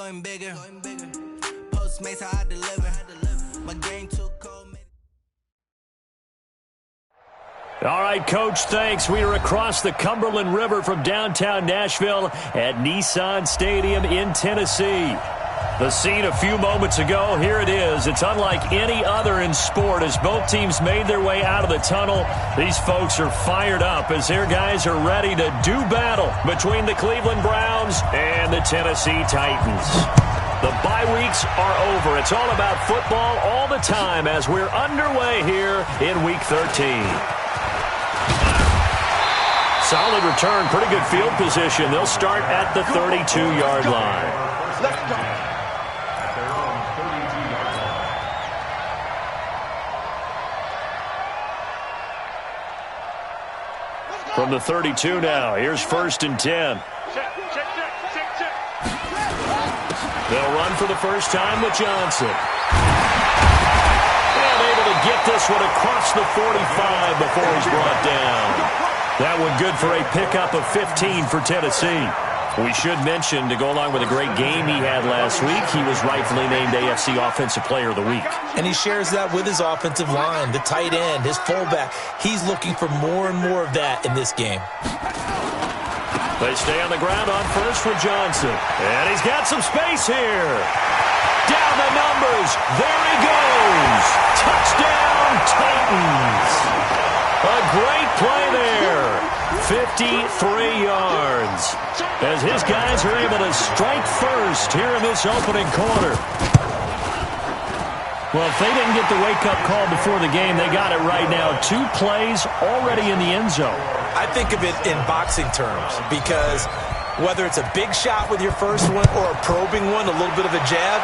going bigger. Postmates how I deliver. My game too cold. All right, Coach, thanks. We are across the Cumberland River from downtown Nashville at Nissan Stadium in Tennessee. The scene a few moments ago, here it is. It's unlike any other in sport as both teams made their way out of the tunnel. These folks are fired up as their guys are ready to do battle between the Cleveland Browns and the Tennessee Titans. The bye weeks are over. It's all about football all the time as we're underway here in Week 13. Solid return, pretty good field position. They'll start at the 32-yard line. From the 32 now, here's 1st and 10. They'll run for the first time with Johnson. And able to get this one across the 45 before he's brought down. That one good for a pickup of 15 for Tennessee. We should mention, to go along with a great game he had last week, he was rightfully named AFC Offensive Player of the Week. And he shares that with his offensive line, the tight end, his fullback. He's looking for more and more of that in this game. They stay on the ground on first for Johnson. And he's got some space here. Down the numbers. There he goes. Touchdown, Titans. A great play there. 53 yards. As his guys are able to strike first here in this opening quarter. Well, if they didn't get the wake-up call before the game, they got it right now. 2 plays already in the end zone. I think of it in boxing terms because whether it's a big shot with your first one or a probing one, a little bit of a jab,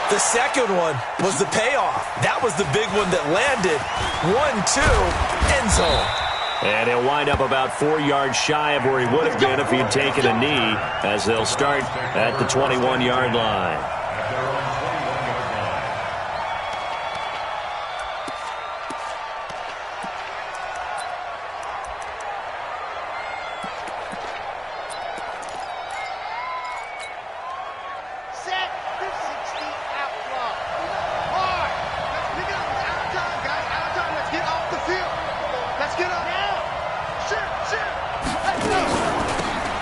the second one was the payoff. That was the big one that landed. 1-2, end zone. And he'll wind up about 4 yards shy of where he would have been if he had taken a knee, as they'll start at the 21-yard line.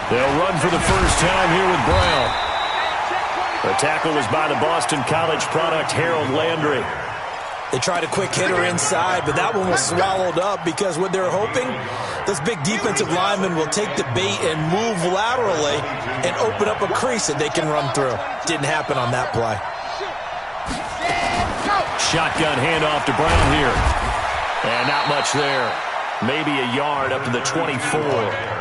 They'll run for the first time here with Brown. The tackle was by the Boston College product, Harold Landry. They tried a quick hitter inside, but that one was swallowed up because what they're hoping, those big defensive linemen will take the bait and move laterally and open up a crease that they can run through. Didn't happen on that play. Shotgun handoff to Brown here. And not much there. Maybe a yard up to the 24.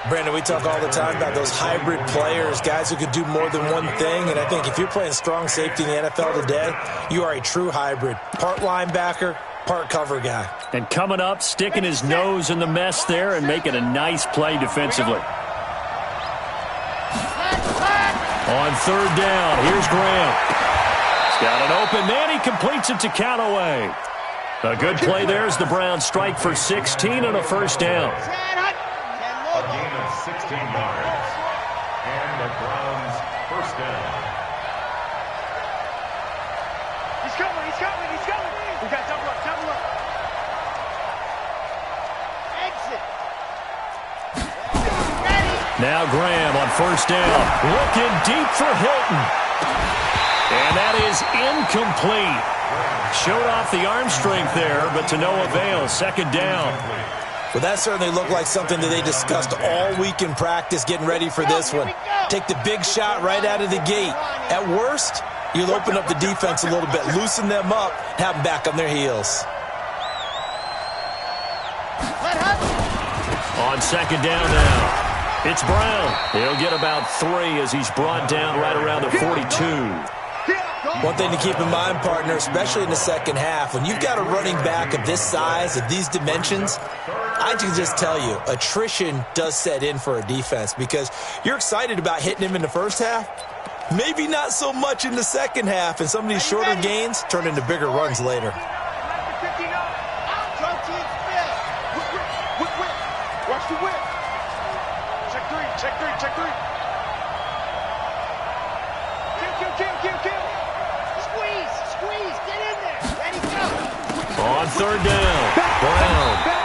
Brandon, we talk all the time about those hybrid players, guys who could do more than one thing, and I think if you're playing strong safety in the NFL today, you are a true hybrid. Part linebacker, part cover guy. And coming up, sticking his nose in the mess there and making a nice play defensively. On 3rd down, here's Graham. He's got an open man, he completes it to Callaway. A good play there as the Browns strike for 16 on a first down. A gain of 16 yards. And the Browns first down. He's coming. We got double up. Exit. Now Graham on first down. Looking deep for Hilton. And that is incomplete. Showed off the arm strength there, but to no avail. 2nd down. Well, that certainly looked like something that they discussed all week in practice, getting ready for this one. Take the big shot right out of the gate. At worst, you'll open up the defense a little bit, loosen them up, have them back on their heels. On 2nd down now, it's Brown. He'll get about 3 as he's brought down right around the 42. One thing to keep in mind, partner, especially in the second half, when you've got a running back of this size, of these dimensions, I can just tell you, attrition does set in for a defense because you're excited about hitting him in the first half, maybe not so much in the second half, and some of these shorter gains turn into bigger runs later. Watch the whip. Check three. Squeeze, squeeze, get in there. Ready, go. On third down, Brown.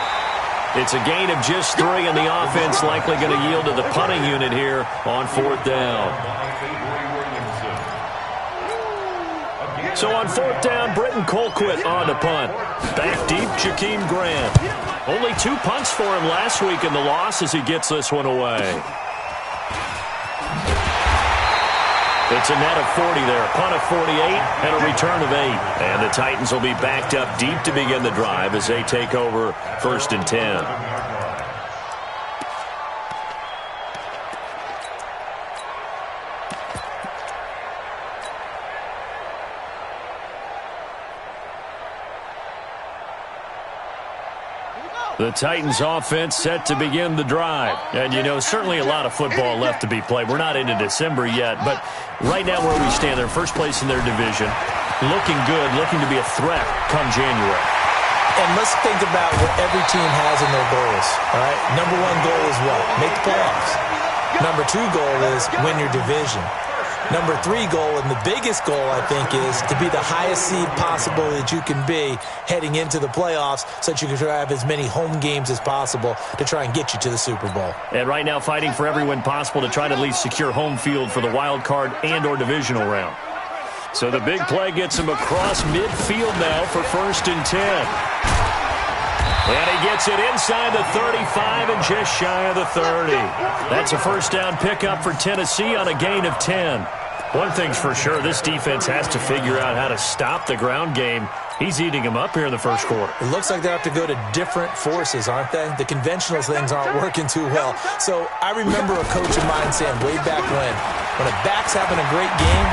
It's a gain of just 3, and the offense likely going to yield to the punting unit here on fourth down. So on fourth down, Britton Colquitt on to punt. Back deep, Jakeem Grant. Only 2 punts for him last week in the loss as he gets this one away. It's a net of 40 there, a punt of 48, and a return of 8. And the Titans will be backed up deep to begin the drive as they take over first and 10. The Titans offense set to begin the drive. And, you know, certainly a lot of football left to be played. We're not into December yet, but right now where we stand, they're first place in their division. Looking good, looking to be a threat come January. And let's think about what every team has in their goals, all right? Number 1 goal is what? Make the playoffs. Number 2 goal is win your division. Number 3 goal, and the biggest goal, I think, is to be the highest seed possible that you can be heading into the playoffs so that you can have as many home games as possible to try and get you to the Super Bowl. And right now fighting for every win possible to try to at least secure home field for the wild card and or divisional round. So the big play gets him across midfield now for first and 10. And he gets it inside the 35 and just shy of the 30. That's a first down pickup for Tennessee on a gain of 10. One thing's for sure, this defense has to figure out how to stop the ground game. He's eating him up here in the first quarter. It looks like they have to go to different forces, aren't they? The conventional things aren't working too well. So I remember a coach of mine saying way back when a back's having a great game,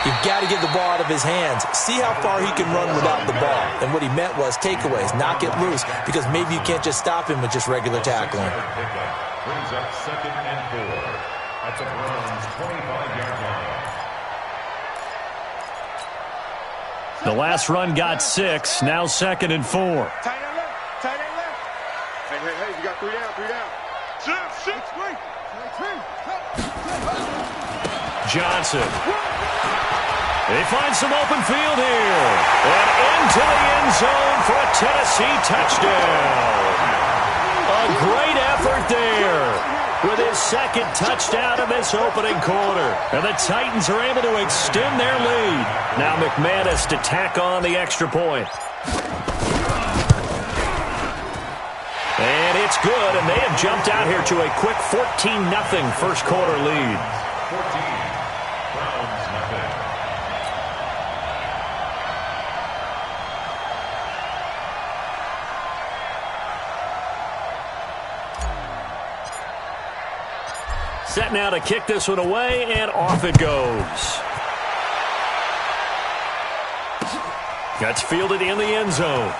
you've got to get the ball out of his hands. See how far he can run without the ball. And what he meant was takeaways, knock it loose, because maybe you can't just stop him with just regular tackling. Brings up second and 4 at the Browns' 25-yard line. The last run got 6, now second and 4. Tight end left, tight end left. Hey, you got 3 down, 3 down. 6, wait. Johnson. They find some open field here. And into the end zone for a Tennessee touchdown. A great effort there with his second touchdown in this opening quarter. And the Titans are able to extend their lead. Now McManus to tack on the extra point. And it's good, and they have jumped out here to a quick 14-0 first quarter lead. 14, Browns nothing. Set now to kick this one away, and off it goes. Gets fielded in the end zone.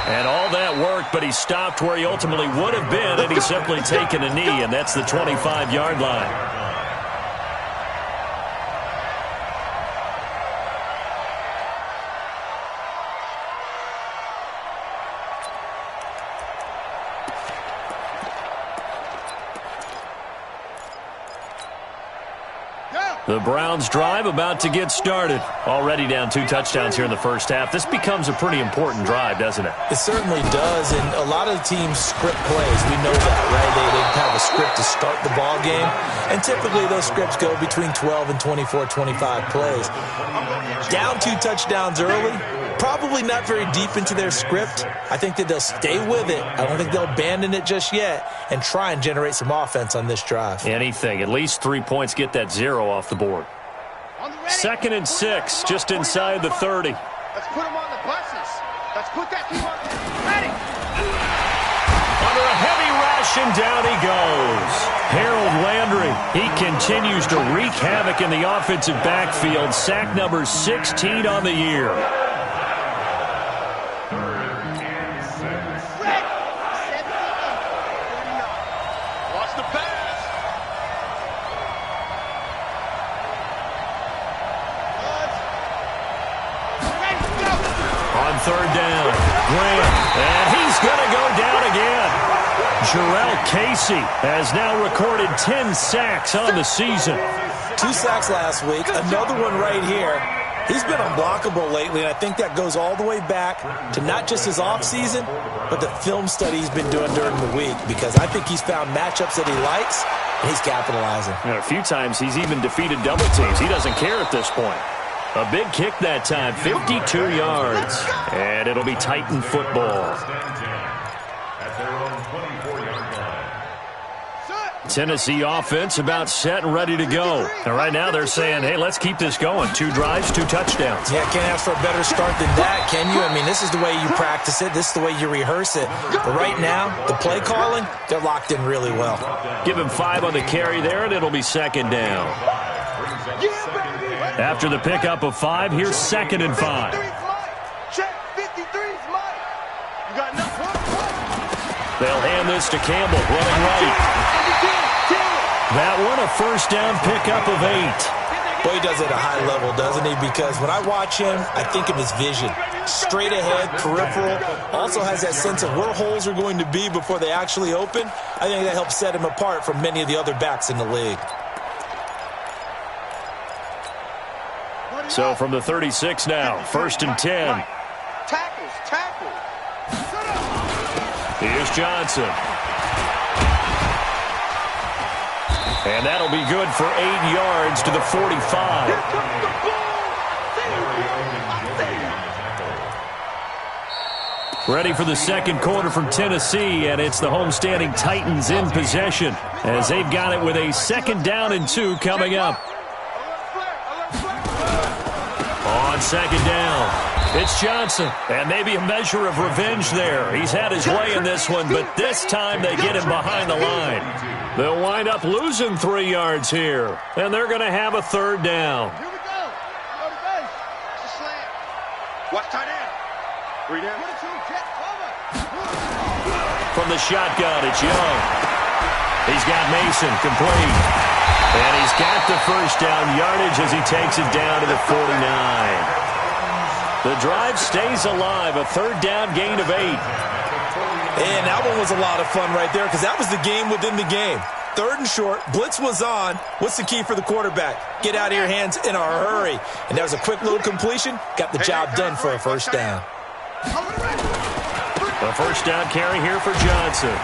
And all that worked, but he stopped where he ultimately would have been, and he's simply taken a knee, and that's the 25-yard line. The Browns drive about to get started. Already down 2 touchdowns here in the first half. This becomes a pretty important drive, doesn't it? It certainly does, and a lot of the teams script plays. We know that, right? They have a script to start the ball game, and typically those scripts go between 12 and 24, 25 plays. Down 2 touchdowns early, probably not very deep into their script. I think that they'll stay with it. I don't think they'll abandon it just yet and try and generate some offense on this drive. Anything. At least 3 points, get that 0 off the board. Second and 6, just inside the 30. Let's put them on the buses. Let's put that team on. Ready. Under a heavy rush, and down he goes. Harold Landry, he continues to wreak havoc in the offensive backfield. Sack number 16 on the year. Third down, Graham, and he's going to go down again. Jarrell Casey has now recorded 10 sacks on the season. 2 sacks last week, another one right here. He's been unblockable lately, and I think that goes all the way back to not just his offseason, but the film study he's been doing during the week, because I think he's found matchups that he likes, and he's capitalizing. And a few times he's even defeated double teams. He doesn't care at this point. A big kick that time, 52 yards. And it'll be Titan football. At their own 24-yard line. Tennessee offense about set and ready to go. And right now they're saying, hey, let's keep this going. 2 drives, 2 touchdowns. Yeah, can't ask for a better start than that, can you? I mean, this is the way you practice it. This is the way you rehearse it. But right now, the play calling, they're locked in really well. Give him 5 on the carry there, and it'll be 2nd down. After the pickup of 5, here's 2nd and 5. They'll hand this to Campbell, running right. That one, a first down pickup of 8. Boy, he does it at a high level, doesn't he? Because when I watch him, I think of his vision. Straight ahead, peripheral. Also has that sense of where holes are going to be before they actually open. I think that helps set him apart from many of the other backs in the league. So from the 36 now, 1st and 10. Tackles. Here's Johnson. And that'll be good for 8 yards to the 45. Ready for the second quarter from Tennessee, and it's the homestanding Titans in possession as they've got it with a 2nd down and 2 coming up. On 2nd down, it's Johnson, and maybe a measure of revenge there. He's had his way in this one, but this time they get him behind the line. They'll wind up losing 3 yards here, and they're going to have a 3rd down. Here we go. Go to base. It's a slant. Watch tight end. 3 down. From the shotgun, it's Young. He's got Mason complete. And he's got the first down yardage as he takes it down to the 49. The drive stays alive, a 3rd down gain of 8. And that one was a lot of fun right there because that was the game within the game. 3rd and short, blitz was on. What's the key for the quarterback? Get out of your hands in a hurry. And that was a quick little completion. Got the job done for a first down. A first down carry here for Johnson.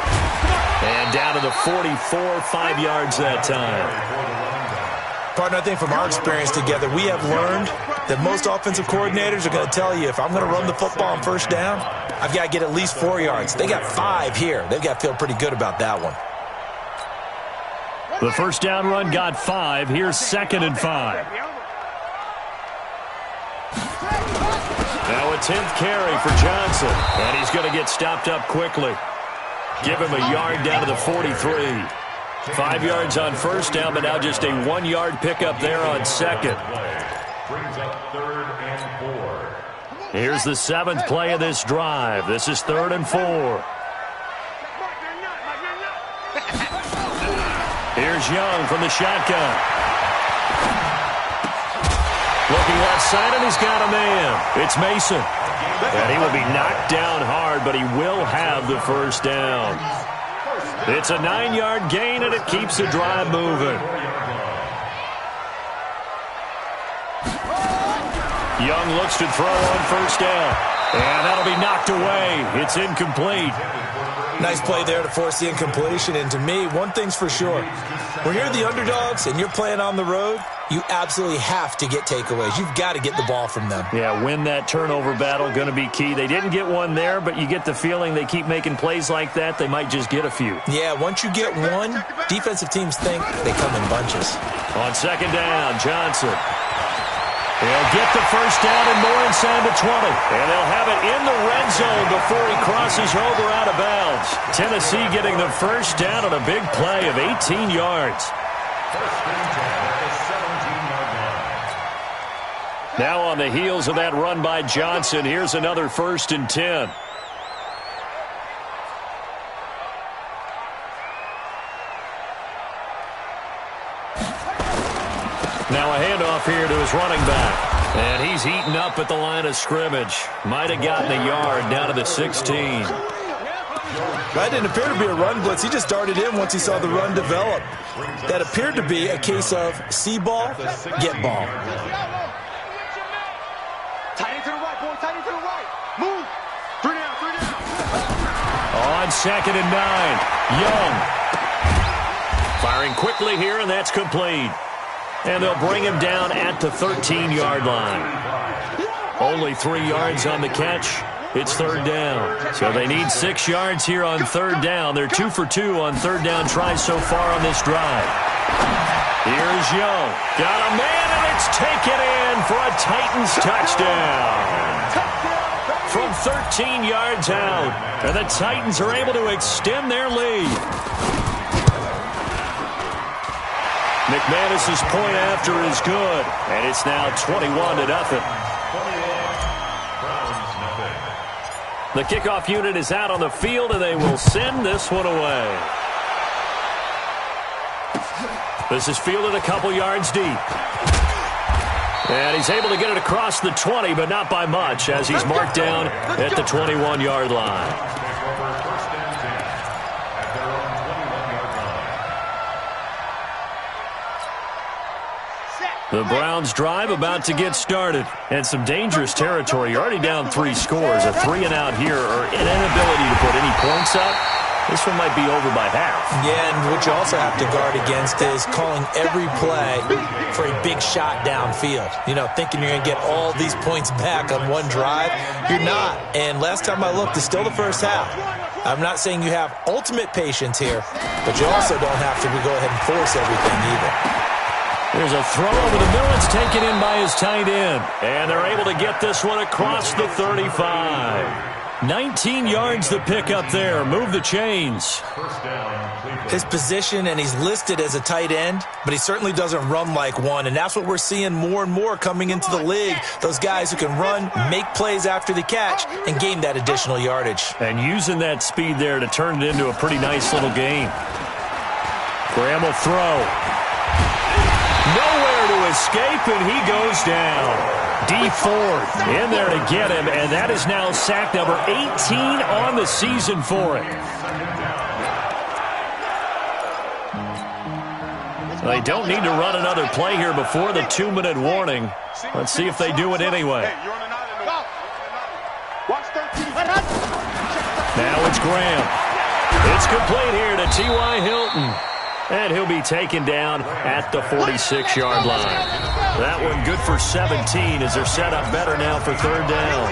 And down to the 44, 5 yards that time. Partner, I think from our experience together, we have learned that most offensive coordinators are going to tell you, if I'm going to run the football on first down, I've got to get at least 4 yards. They got 5 here. They've got to feel pretty good about that one. The first down run got 5. Here's 2nd and 5. Now a 10th carry for Johnson. And he's going to get stopped up quickly. Give him a yard down to the 43. 5 yards on first down, but now just a 1-yard pickup there on 2nd. Brings up 3rd and 4. Here's the 7th play of this drive. This is 3rd and 4. Here's Young from the shotgun. Looking left side, and he's got a man. It's Mason. And he will be knocked down hard, but he will have the first down. It's a 9-yard gain, and it keeps the drive moving. Young looks to throw on first down. And that'll be knocked away. It's incomplete. Nice play there to force the incompletion. And to me, one thing's for sure. When you're the underdogs and you're playing on the road, you absolutely have to get takeaways. You've got to get the ball from them. Yeah, win that turnover battle, going to be key. They didn't get one there, but you get the feeling they keep making plays like that, they might just get a few. Yeah, once you get one, defensive teams think they come in bunches. On 2nd down, Johnson. He'll get the first down and more inside the 20. And they'll have it in the red zone before he crosses over out of bounds. Tennessee getting the first down on a big play of 18 yards. Now on the heels of that run by Johnson, here's another 1st and 10. Now a handoff here to his running back. And he's eaten up at the line of scrimmage. Might have gotten a yard down to the 16. That didn't appear to be a run blitz. He just darted in once he saw the run develop. That appeared to be a case of see ball, get ball. Tight end to the right, boy. Tight end to the right. Move. 3 down, 3 down. On 2nd and 9, Young. Firing quickly here, and that's complete. And they'll bring him down at the 13-yard line. Only 3 yards on the catch. It's 3rd down. So they need 6 yards here on 3rd down. They're 2 for 2 on 3rd down tries so far on this drive. Here's Young. Got a man, and it's taken in for a Titans touchdown. From 13 yards out. And the Titans are able to extend their lead. McManus's point after is good. And it's now 21-0. The kickoff unit is out on the field, and they will send this one away. This is fielded a couple yards deep. And he's able to get it across the 20, but not by much, as he's marked down at the 21-yard line. The Browns drive about to get started. And some dangerous territory. You're already down 3 scores. A 3-and-out here, or an inability to put any points up. This one might be over by half. Yeah, and what you also have to guard against is calling every play for a big shot downfield. You know, thinking you're going to get all these points back on one drive. You're not. And last time I looked, it's still the first half. I'm not saying you have ultimate patience here, but you also don't have to go ahead and force everything either. There's a throw over the middle. It's taken in by his tight end. And they're able to get this one across the 35. 19 yards the pick up there. Move the chains. His position, and he's listed as a tight end, but he certainly doesn't run like one, and that's what we're seeing more and more coming into the league. Those guys who can run, make plays after the catch, and gain that additional yardage. And using that speed there to turn it into a pretty nice little game. Graham will throw. Nowhere to escape, and he goes down. D Ford in there to get him, and that is now sack number 18 on the season for it. They don't need to run another play here before the 2-minute warning. Let's see if they do it anyway. Now it's Graham. It's complete here to T.Y. Hilton. And he'll be taken down at the 46-yard line. That one good for 17 as they're set up better now for 3rd down.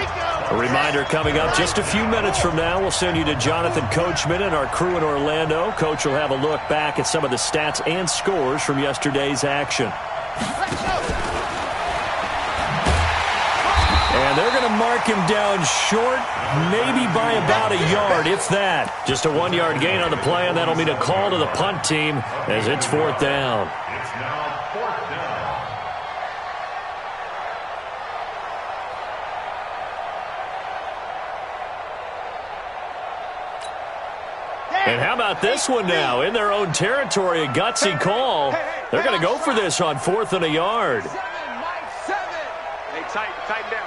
A reminder coming up just a few minutes from now. We'll send you to Jonathan Coachman and our crew in Orlando. Coach will have a look back at some of the stats and scores from yesterday's action. And they're going to mark him down short, maybe by about a yard, if that. Just a 1-yard gain on the play, and that'll mean a call to the punt team as it's 4th down. It's now 4th down. And how about this one now? In their own territory, a gutsy call. They're going to go for this on 4th and a yard. Hey, tighten down.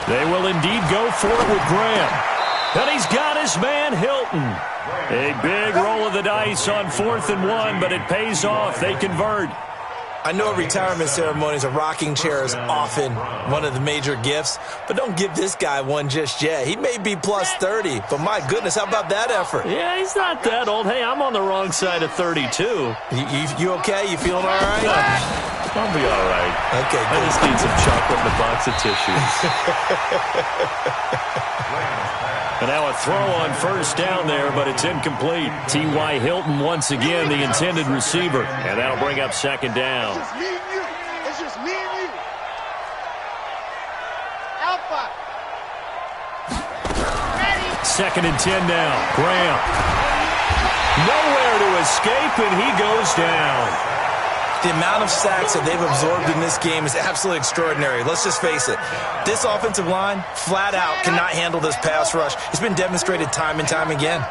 They will indeed go for it with Graham. And he's got his man, Hilton. A big roll of the dice on 4th and 1, but it pays off. They convert. I know retirement ceremonies, a rocking chair is often one of the major gifts, but don't give this guy one just yet. He may be plus 30, but my goodness, how about that effort? Yeah, he's not that old. Hey, I'm on the wrong side of 32. You okay? You feeling all right? I'll be all right. Okay, I just need some chocolate and a box of tissues. And now a throw on 1st down there, but it's incomplete. T.Y. Hilton once again the intended receiver. And that'll bring up 2nd down. It's just me and you. It's just me and you. Alpha. 2nd and 10 now. Graham. Nowhere to escape, and he goes down. The amount of sacks that they've absorbed in this game is absolutely extraordinary. Let's just face it. This offensive line, flat out, cannot handle this pass rush. It's been demonstrated time and time again.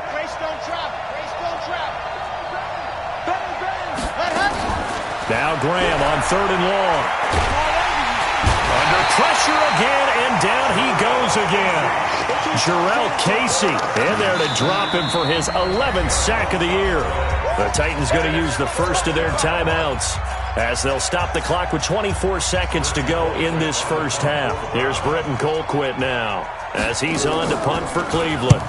Now Graham on 3rd and long. Under pressure again, and down he goes again. Jarrell Casey in there to drop him for his 11th sack of the year. The Titans going to use the first of their timeouts as they'll stop the clock with 24 seconds to go in this first half. Here's Britton Colquitt now as he's on to punt for Cleveland.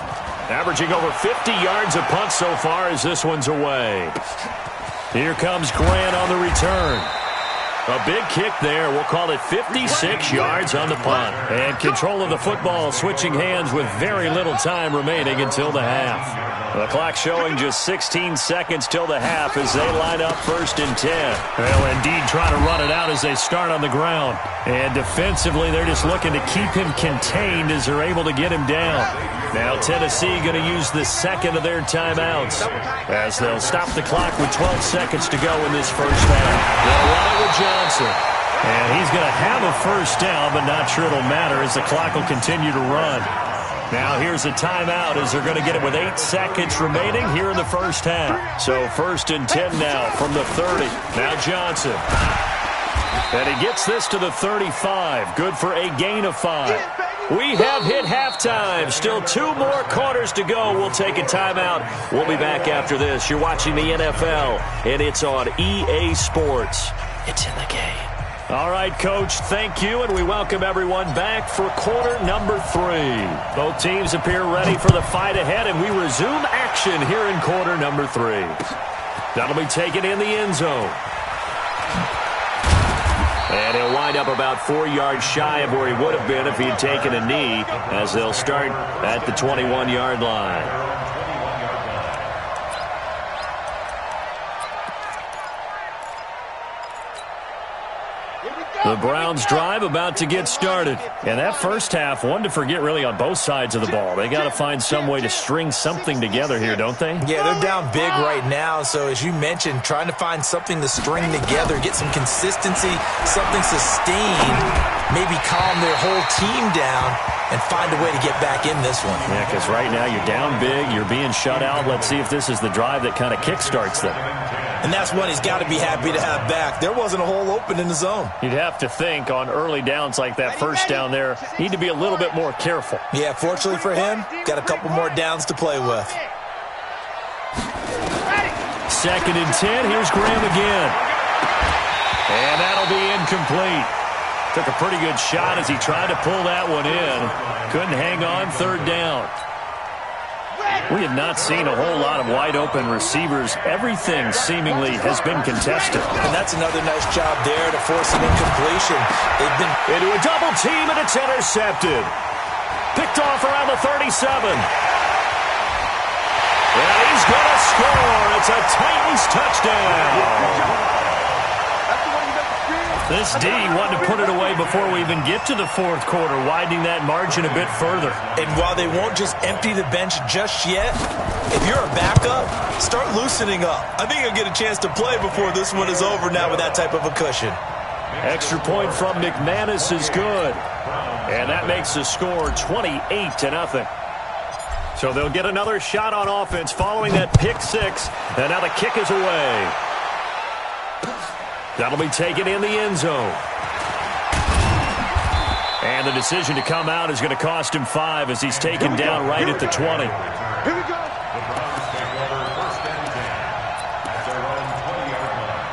Averaging over 50 yards a punt so far as this one's away. Here comes Grant on the return. A big kick there. We'll call it 56 yards on the punt. And control of the football switching hands with very little time remaining until the half. The clock showing just 16 seconds till the half as they line up 1st and 10. They'll indeed try to run it out as they start on the ground. And defensively, they're just looking to keep him contained as they're able to get him down. Now Tennessee going to use the second of their timeouts as they'll stop the clock with 12 seconds to go in this first half. They'll run it with Johnson. And he's going to have a first down, but not sure it'll matter as the clock will continue to run. Now here's a timeout as they're going to get it with 8 seconds remaining here in the first half. So 1st and 10 now from the 30. Now Johnson. And he gets this to the 35. Good for a gain of 5. We have hit halftime. Still 2 more quarters to go. We'll take a timeout. We'll be back after this. You're watching the NFL, and it's on EA Sports. It's in the game. All right, Coach, thank you, and we welcome everyone back for quarter number 3. Both teams appear ready for the fight ahead, and we resume action here in quarter number 3. That'll be taken in the end zone. And he'll wind up about 4 yards shy of where he would have been if he had taken a knee as they'll start at the 21-yard line. The Browns drive about to get started. And that first half, one to forget really on both sides of the ball. They got to find some way to string something together here, don't they? Yeah, they're down big right now. So as you mentioned, trying to find something to string together, get some consistency, something sustained, maybe calm their whole team down and find a way to get back in this one. Yeah, because right now you're down big, you're being shut out. Let's see if this is the drive that kind of kickstarts them. And that's one he's got to be happy to have back. There wasn't a hole open in the zone. You'd have to think on early downs like that first down there, need to be a little bit more careful. Yeah, fortunately for him, got a couple more downs to play with. 2nd and 10, here's Graham again. And that'll be incomplete. Took a pretty good shot as he tried to pull that one in. Couldn't hang on, 3rd down. We have not seen a whole lot of wide-open receivers. Everything seemingly has been contested. And that's another nice job there to force an incompletion. They've been into a double team, and it's intercepted. Picked off around the 37. And he's going to score. It's a Titans touchdown. This D wanted to put it away before we even get to the 4th quarter, widening that margin a bit further. And while they won't just empty the bench just yet, if you're a backup, start loosening up. I think you'll get a chance to play before this one is over now with that type of a cushion. Extra point from McManus is good. And that makes the score 28-0. So they'll get another shot on offense following that pick 6. And now the kick is away. That'll be taken in the end zone. And the decision to come out is going to cost him 5 as he's taken down right at the 20. Here we go. The Browns take over 1st and 10 at their own 20-yard line.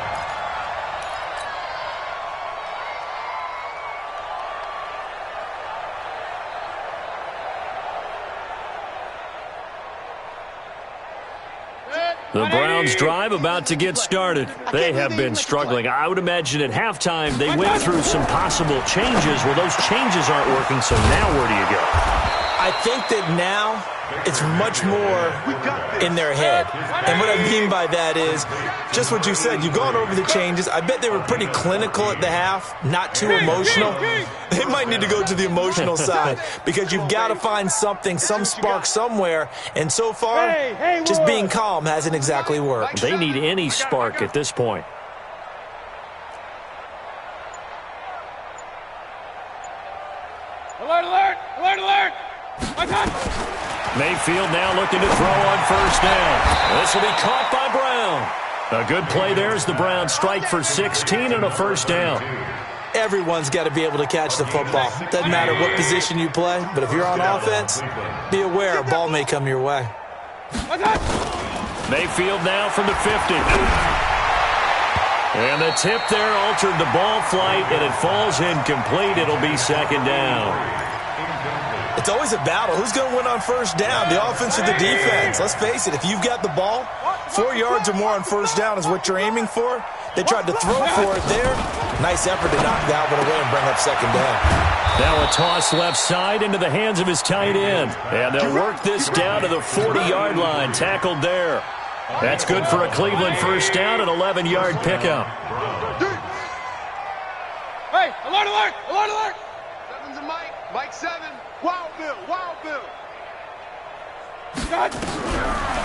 The Browns drive about to get started. They have been struggling. I would imagine at halftime they went through some possible changes. Well, those changes aren't working, so now where do you go? I think that now it's much more in their head. And what I mean by that is just what you said. You've gone over the changes. I bet they were pretty clinical at the half, not too emotional. They might need to go to the emotional side because you've got to find something, some spark somewhere. And so far, just being calm hasn't exactly worked. They need any spark at this point. Alert, alert, alert, alert. Mayfield now looking to throw on 1st down. This will be caught by Brown. A good play there as the Browns strike for 16 and a 1st down. Everyone's got to be able to catch the football. Doesn't matter what position you play, but if you're on offense, be aware a ball may come your way. Mayfield now from the 50. And the tip there altered the ball flight, and it falls incomplete. It'll be second down. It's always a battle. Who's going to win on first down, the offense or the defense? Let's face it, if you've got the ball, 4 yards or more on first down is what you're aiming for. They tried to throw for it there. Nice effort to knock that one away and bring up second down. Now a toss left side into the hands of his tight end. And they'll work this down to the 40-yard line. Tackled there. That's good for a Cleveland first down, an 11-yard pickup. Hey, alert, alert, alert, alert. Seven's a Mike. Mike 7. Wild Bill, Wild Bill.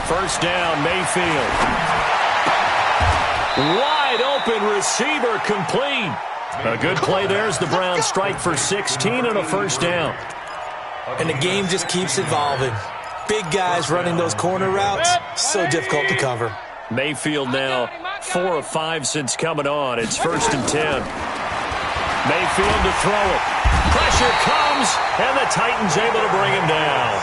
First down, Mayfield. Wide open receiver complete. A good play there as the Browns strike for 16 and a first down. And the game just keeps evolving. Big guys running those corner routes, so difficult to cover. Mayfield now 4 of 5 since coming on. It's 1st and 10. Mayfield to throw it. Pressure comes, and the Titans able to bring him down.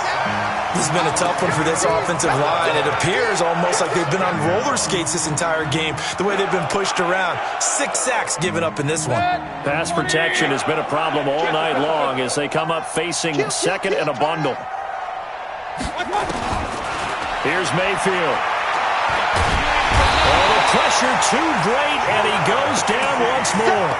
This has been a tough one for this offensive line. It appears almost like they've been on roller skates this entire game, the way they've been pushed around. 6 sacks given up in this one. Pass protection has been a problem all night long as they come up facing second and a bundle. Here's Mayfield. Oh, the pressure too great, and he goes down once more.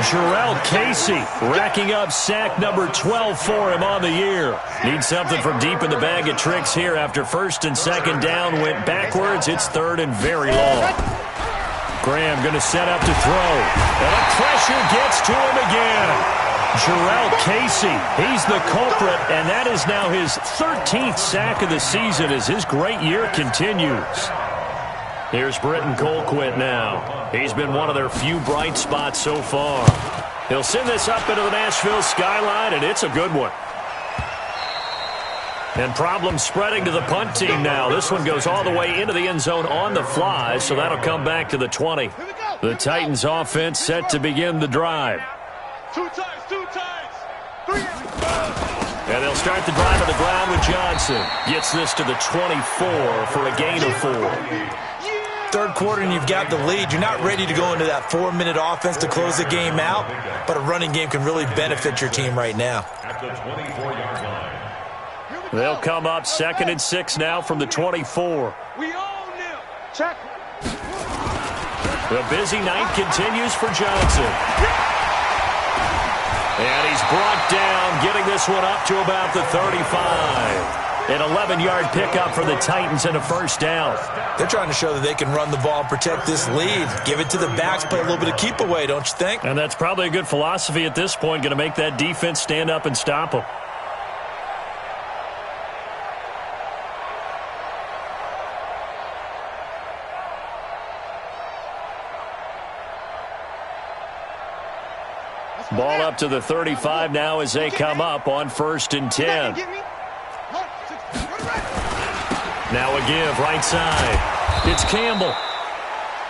Jarrell Casey racking up sack number 12 for him on the year. Needs something from deep in the bag of tricks here after first and second down went backwards. It's third and very long. Graham going to set up to throw. And the pressure gets to him again. Jarrell Casey, he's the culprit, and that is now his 13th sack of the season as his great year continues. Here's Britton Colquitt now. He's been one of their few bright spots so far. He'll send this up into the Nashville skyline, and it's a good one. And problems spreading to the punt team now. This one goes all the way into the end zone on the fly, so that'll come back to the 20. The Titans offense set to begin the drive. 2 times, 2 times. 3. And they'll start the drive on the ground with Johnson. Gets this to the 24 for a gain of 4. Third quarter and you've got the lead. You're not ready to go into that 4-minute offense to close the game out, but a running game can really benefit your team right now. At the 24-yard line. They'll come up 2nd and 6 now from the 24. We own them. Check. The busy night continues for Johnson. And he's brought down, getting this one up to about the 35. An 11-yard pickup for the Titans and a first down. They're trying to show that they can run the ball and protect this lead. Give it to the backs, play a little bit of keep away, don't you think? And that's probably a good philosophy at this point, going to make that defense stand up and stop them. Ball up to the 35 now as they come up on 1st and 10. Now a give right side. It's Campbell.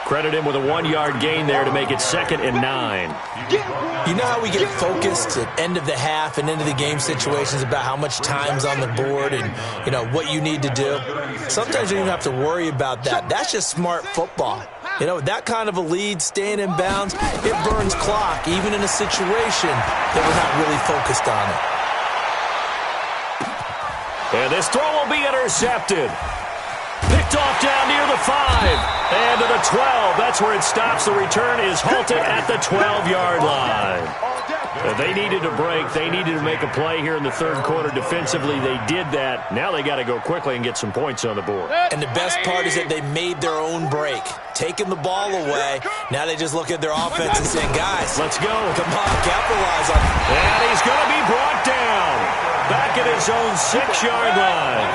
Credit him with a 1-yard gain there to make it 2nd and 9. You know how we get focused at end of the half and end of the game situations about how much time's on the board and, you know, what you need to do? Sometimes you don't even have to worry about that. That's just smart football. You know, that kind of a lead, staying in bounds, it burns clock, even in a situation that we're not really focused on it. And this throw will be intercepted. Picked off down near the 5. And to the 12. That's where it stops. The return is halted at the 12-yard line. They needed a break. They needed to make a play here in the third quarter defensively. They did that. Now they got to go quickly and get some points on the board. And the best part is that they made their own break. Taking the ball away. Now they just look at their offense and say, guys, let's go. Come on, capitalize on it. And he's going to be brought down. Back at his own 6-yard line.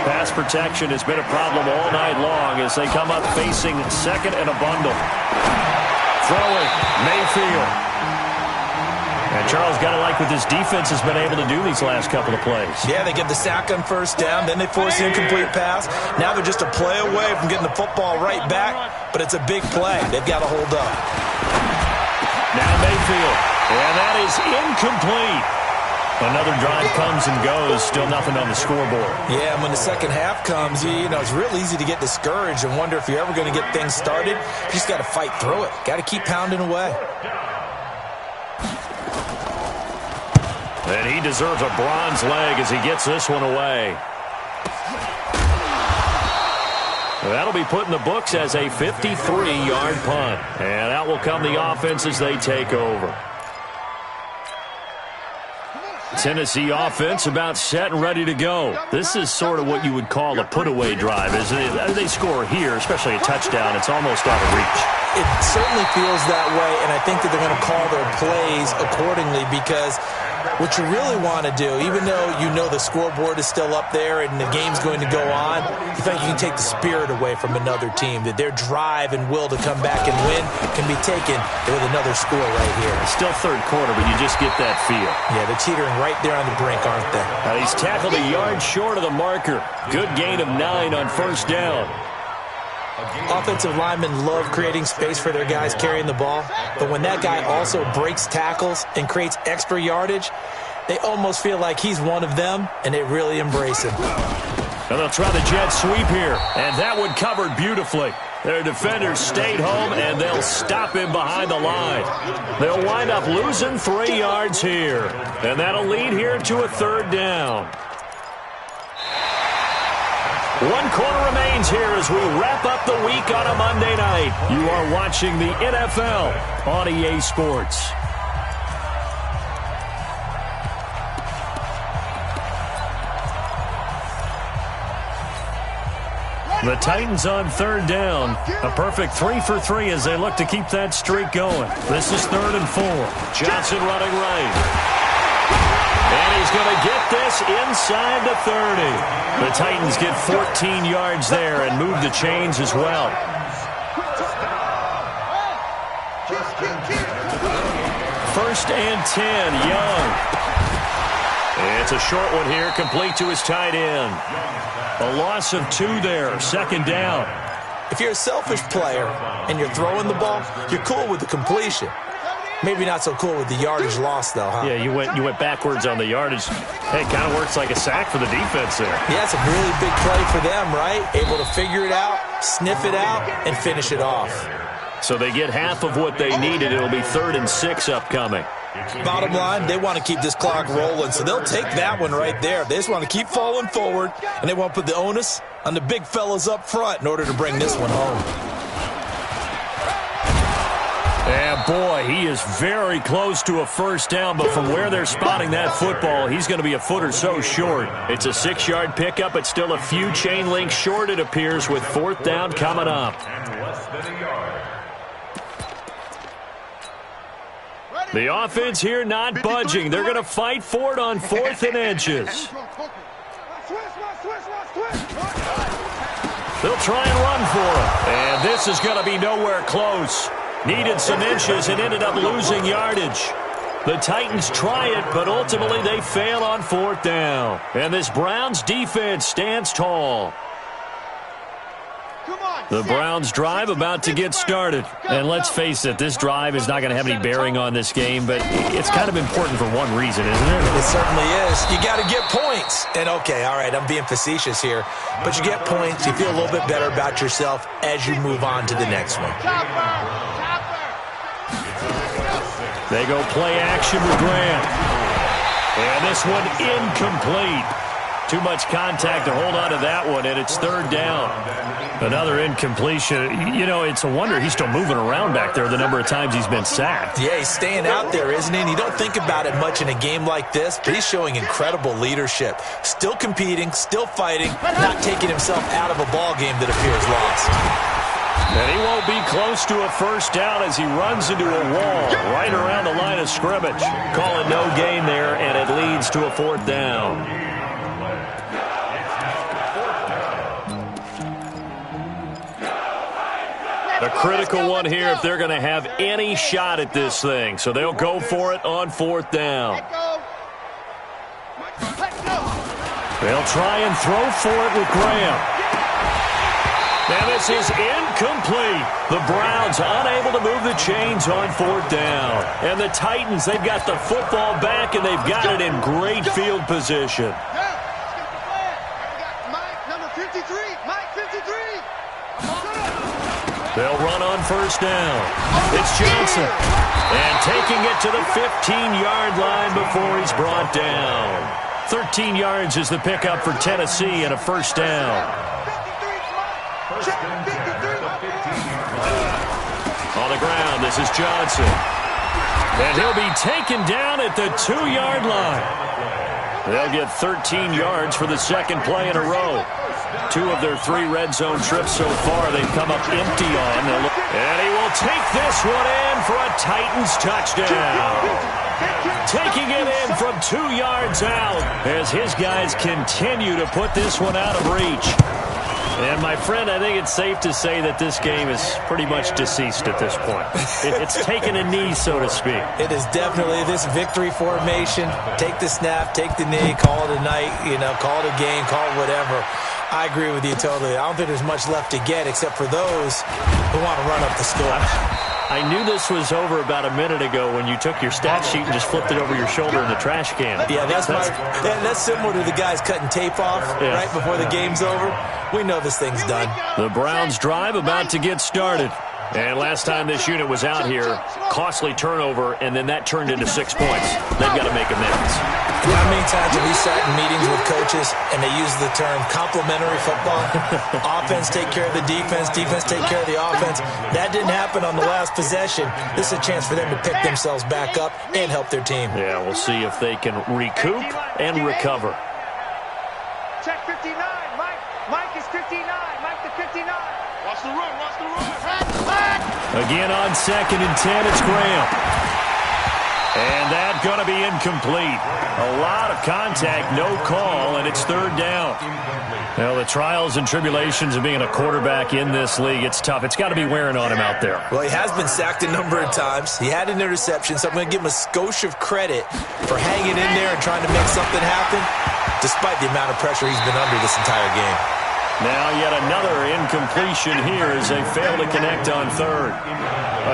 Pass protection has been a problem all night long as they come up facing second and a bundle. Throwing, Mayfield. And Charles got to like what this defense has been able to do these last couple of plays. Yeah, they get the sack on first down, then they force the incomplete pass. Now they're just a play away from getting the football right back, but it's a big play. They've got to hold up. Now Mayfield. And that is incomplete. Another drive comes and goes. Still nothing on the scoreboard. Yeah, and when the second half comes, you know, it's real easy to get discouraged and wonder if you're ever going to get things started. You just got to fight through it. Got to keep pounding away. And he deserves a bronze leg as he gets this one away. That'll be put in the books as a 53-yard punt. And out will come the offense as they take over. Tennessee offense about set and ready to go. This is sort of what you would call a put-away drive, isn't it? They score here, especially a touchdown. It's almost out of reach. It certainly feels that way, and I think that they're going to call their plays accordingly because what you really want to do, even though you know the scoreboard is still up there and the game's going to go on, you think you can take the spirit away from another team, that their drive and will to come back and win can be taken with another score right here. It's still third quarter, but you just get that feel. Yeah, they're teetering right there on the brink, aren't they? He's tackled a yard short of the marker. Good gain of 9 on first down. Offensive linemen love creating space for their guys carrying the ball, but when that guy also breaks tackles and creates extra yardage, they almost feel like he's one of them, and they really embrace him. And they'll try the jet sweep here, and that one covered beautifully. Their defenders stayed home, and they'll stop him behind the line. They'll wind up losing 3 yards here, and that'll lead here to a third down. 1 quarter remains here as we wrap up the week on a Monday night. You are watching the NFL on EA Sports. The Titans on third down. A perfect 3 for 3 as they look to keep that streak going. This is 3rd and 4. Johnson running right. And he's going to get this inside the 30. The Titans get 14 yards there and move the chains as well. First and 10, Young. It's a short one here, complete to his tight end. A loss of 2 there, 2nd down. If you're a selfish player and you're throwing the ball, you're cool with the completion. Maybe not so cool with the yardage loss, though, huh? Yeah, you went backwards on the yardage. Hey, it kind of works like a sack for the defense there. Yeah, it's a really big play for them, right? Able to figure it out, sniff it out, and finish it off. So they get half of what they needed. It'll be 3rd and 6 upcoming. Bottom line, they want to keep this clock rolling, so they'll take that one right there. They just want to keep falling forward, and they want to put the onus on the big fellas up front in order to bring this one home. And boy, he is very close to a first down, but from where they're spotting that football, he's going to be a foot or so short. It's a 6-yard pickup. It's still a few chain links short, it appears, with 4th down coming up. The offense here not budging. They're going to fight for it on 4th and inches. They'll try and run for it. And this is going to be nowhere close. Needed some inches and ended up losing yardage. The Titans try it, but ultimately they fail on 4th down. And this Browns defense stands tall. The Browns drive about to get started. And let's face it, this drive is not going to have any bearing on this game, but it's kind of important for one reason, isn't it? It certainly is. You got to get points. And okay, all right, I'm being facetious here, but you get points, you feel a little bit better about yourself as you move on to the next one. They go play action with Graham. And this one incomplete. Too much contact to hold on to that one, and it's 3rd down. Another incompletion. You know, it's a wonder he's still moving around back there the number of times he's been sacked. Yeah, he's staying out there, isn't he? And you don't think about it much in a game like this, but he's showing incredible leadership. Still competing, still fighting, not taking himself out of a ball game that appears lost. And he won't be close to a first down as he runs into a wall right around the line of scrimmage. Call it no gain there, and it leads to a 4th down. A critical one here if they're going to have any shot at this thing. So they'll go for it on 4th down. They'll try and throw for it with Graham. And this is incomplete. The Browns unable to move the chains on 4th down. And the Titans, they've got the football back, and they've got it in great field position. They'll run on 1st down. It's Johnson. And taking it to the 15-yard line before he's brought down. 13 yards is the pickup for Tennessee and a 1st down. On the ground, this is Johnson. And he'll be taken down at the 2-yard line. They'll get 13 yards for the second play in a row. 2 of their 3 red zone trips so far, they've come up empty on. And he will take this one in for a Titans touchdown. Taking it in from 2 yards out as his guys continue to put this one out of reach. And, my friend, I think it's safe to say that this game is pretty much deceased at this point. It's taken a knee, so to speak. It is definitely this victory formation. Take the snap, take the knee, call it a night, call it a game, call it whatever. I agree with you totally. I don't think there's much left to get except for those who want to run up the score. I knew this was over about a minute ago when you took your stat sheet and just flipped it over your shoulder in the trash can. Yeah, that's similar to the guys cutting tape off right before the game's over. We know this thing's done. The Browns drive about to get started. And last time this unit was out here, costly turnover, and then that turned into 6 points. They've got to make amends. How many times have we sat in meetings with coaches and they use the term complementary football? Offense take care of the defense, defense take care of the offense. That didn't happen on the last possession. This is a chance for them to pick themselves back up and help their team. Yeah, we'll see if they can recoup and recover. Check 59. Mike is 59. Mike the 59. Watch the run. Watch the run. Again on 2nd and 10, it's Graham. And that's going to be incomplete. A lot of contact, no call, and it's 3rd down. Well, the trials and tribulations of being a quarterback in this league, it's tough. It's got to be wearing on him out there. Well, he has been sacked a number of times. He had an interception, so I'm going to give him a skosh of credit for hanging in there and trying to make something happen, despite the amount of pressure he's been under this entire game. Now yet another incompletion here as they fail to connect on 3rd.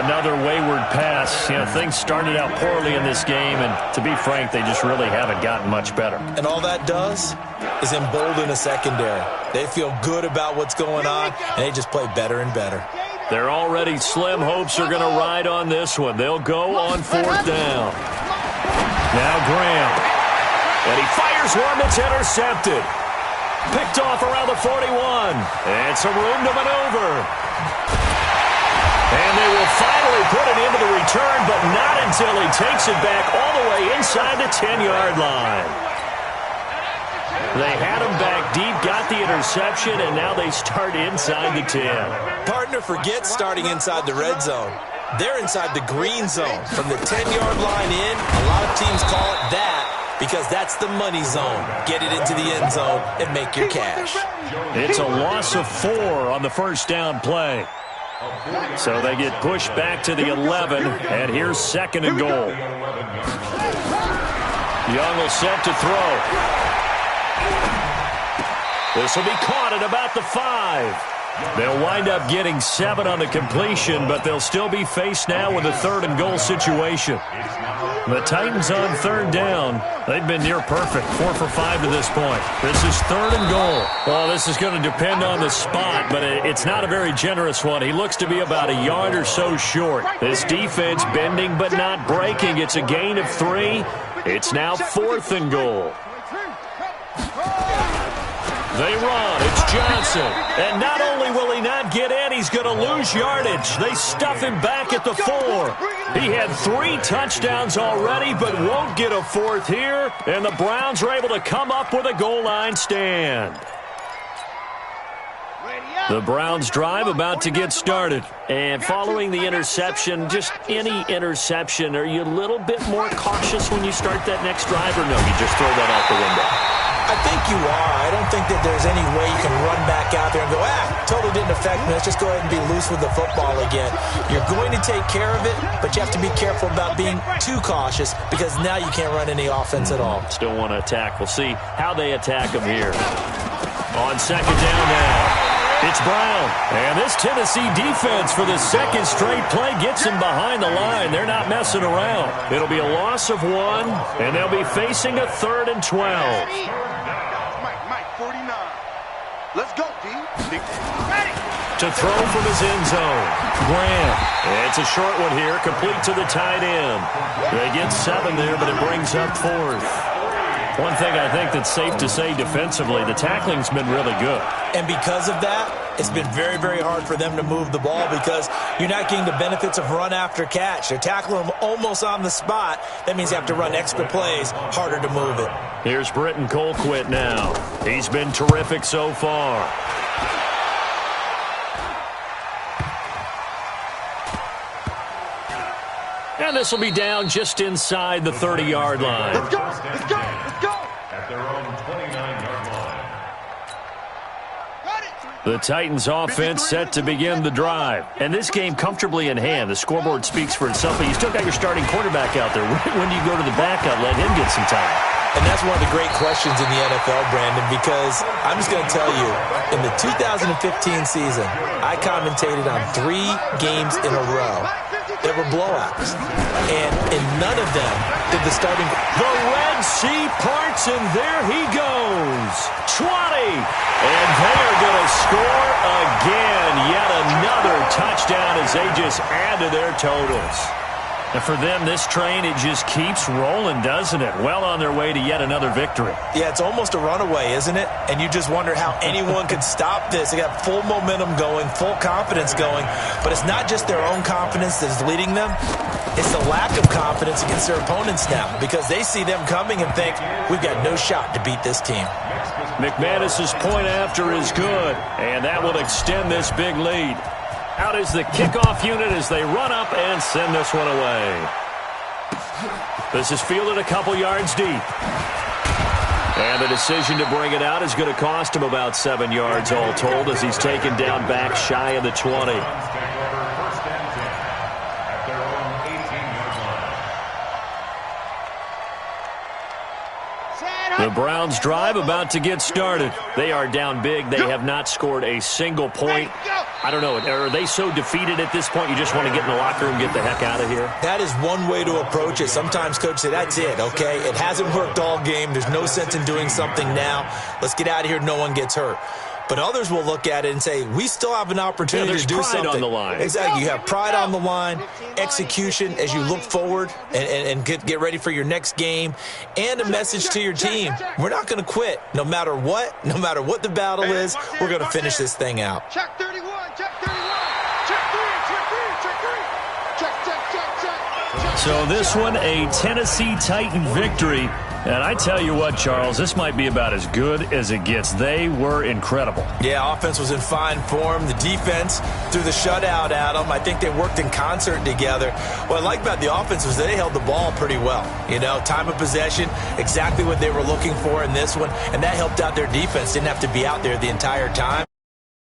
Another wayward pass. Things started out poorly in this game, and to be frank, they just really haven't gotten much better. And all that does is embolden a secondary. They feel good about what's going on, and they just play better and better. Their already slim hopes are going to ride on this one. They'll go on 4th down. Now Graham. And he fires one that's intercepted. Picked off around the 41. And some room to maneuver. And they will finally put it into the return, but not until he takes it back all the way inside the 10-yard line. They had him back deep, got the interception, and now they start inside the 10. Partner, forget starting inside the red zone. They're inside the green zone. From the 10-yard line in, a lot of teams call it that, because that's the money zone. Get it into the end zone and make your cash. It's a loss of 4 on the 1st down play. So they get pushed back to the 11, and here's 2nd and goal. Young will set to throw. This will be caught at about the 5. They'll wind up getting 7 on the completion, but they'll still be faced now with a 3rd and goal situation. The Titans on 3rd down. They've been near perfect, 4 for 5 to this point. This is 3rd and goal. Well, this is going to depend on the spot, but it's not a very generous one. He looks to be about a yard or so short. This defense bending but not breaking. It's a gain of 3. It's now 4th and goal. They run. It's Johnson. And not only will he not get in, he's going to lose yardage. They stuff him back at the 4. He had 3 touchdowns already, but won't get a 4th here. And the Browns are able to come up with a goal line stand. The Browns drive about to get started. And following the interception, just any interception, are you a little bit more cautious when you start that next drive, or no, you just throw that out the window? I think you are. I don't think that there's any way you can run back out there and go, totally didn't affect me. Let's just go ahead and be loose with the football again. You're going to take care of it, but you have to be careful about being too cautious because now you can't run any offense at all. Still want to attack. We'll see how they attack them here. On 2nd down now. It's Brown. And this Tennessee defense for the second straight play gets him behind the line. They're not messing around. It'll be a loss of 1, and they'll be facing a 3rd and 12. Mike, 49. Let's go, D. Ready. To throw from his end zone. Graham. It's a short one here, complete to the tight end. They get 7 there, but it brings up 4th. One thing I think that's safe to say defensively, the tackling's been really good. And because of that, it's been very, very hard for them to move the ball because you're not getting the benefits of run after catch. They're tackling them almost on the spot. That means you have to run extra plays, harder to move it. Here's Britton Colquitt now. He's been terrific so far. And this will be down just inside the 30-yard line. Let's go. Let's go. Let's go. At their own 29-yard line. The Titans offense set to begin the drive. And this game comfortably in hand. The scoreboard speaks for itself, but you still got your starting quarterback out there. When do you go to the backup? Let him get some time. And that's one of the great questions in the NFL, Brandon, because I'm just going to tell you, in the 2015 season, I commentated on 3 games in a row. There were blowouts. And in none of them did the starting... The Red Sea parts, and there he goes. 20. And they are going to score again. Yet another touchdown as they just add to their totals. And for them, this train, it just keeps rolling, doesn't it? Well on their way to yet another victory. Yeah, it's almost a runaway, isn't it? And you just wonder how anyone could stop this. They got full momentum going, full confidence going. But it's not just their own confidence that is leading them. It's the lack of confidence against their opponents now because they see them coming and think, we've got no shot to beat this team. McManus's point after is good, and that will extend this big lead. Out is the kickoff unit as they run up and send this one away. This is fielded a couple yards deep. And the decision to bring it out is going to cost him about 7 yards all told as he's taken down back shy of the 20. The Browns drive about to get started. They are down big. They have not scored a single point. I don't know. Are they so defeated at this point you just want to get in the locker room and get the heck out of here? That is one way to approach it. Sometimes coaches say, that's it, okay? It hasn't worked all game. There's no sense in doing something now. Let's get out of here. No one gets hurt. But others will look at it and say, we still have an opportunity to do something. There's pride on the line. Exactly. You have pride on the line, execution as you look forward and get ready for your next game, and a message to your team. We're not going to quit no matter what the battle is. We're going to finish this thing out. Check 31, check 31, check 3, check 3, check 3, check. So this one, a Tennessee Titan victory. And I tell you what, Charles, this might be about as good as it gets. They were incredible. Yeah, offense was in fine form. The defense threw the shutout at them. I think they worked in concert together. What I like about the offense was they held the ball pretty well. You know, time of possession, exactly what they were looking for in this one, and that helped out their defense. Didn't have to be out there the entire time.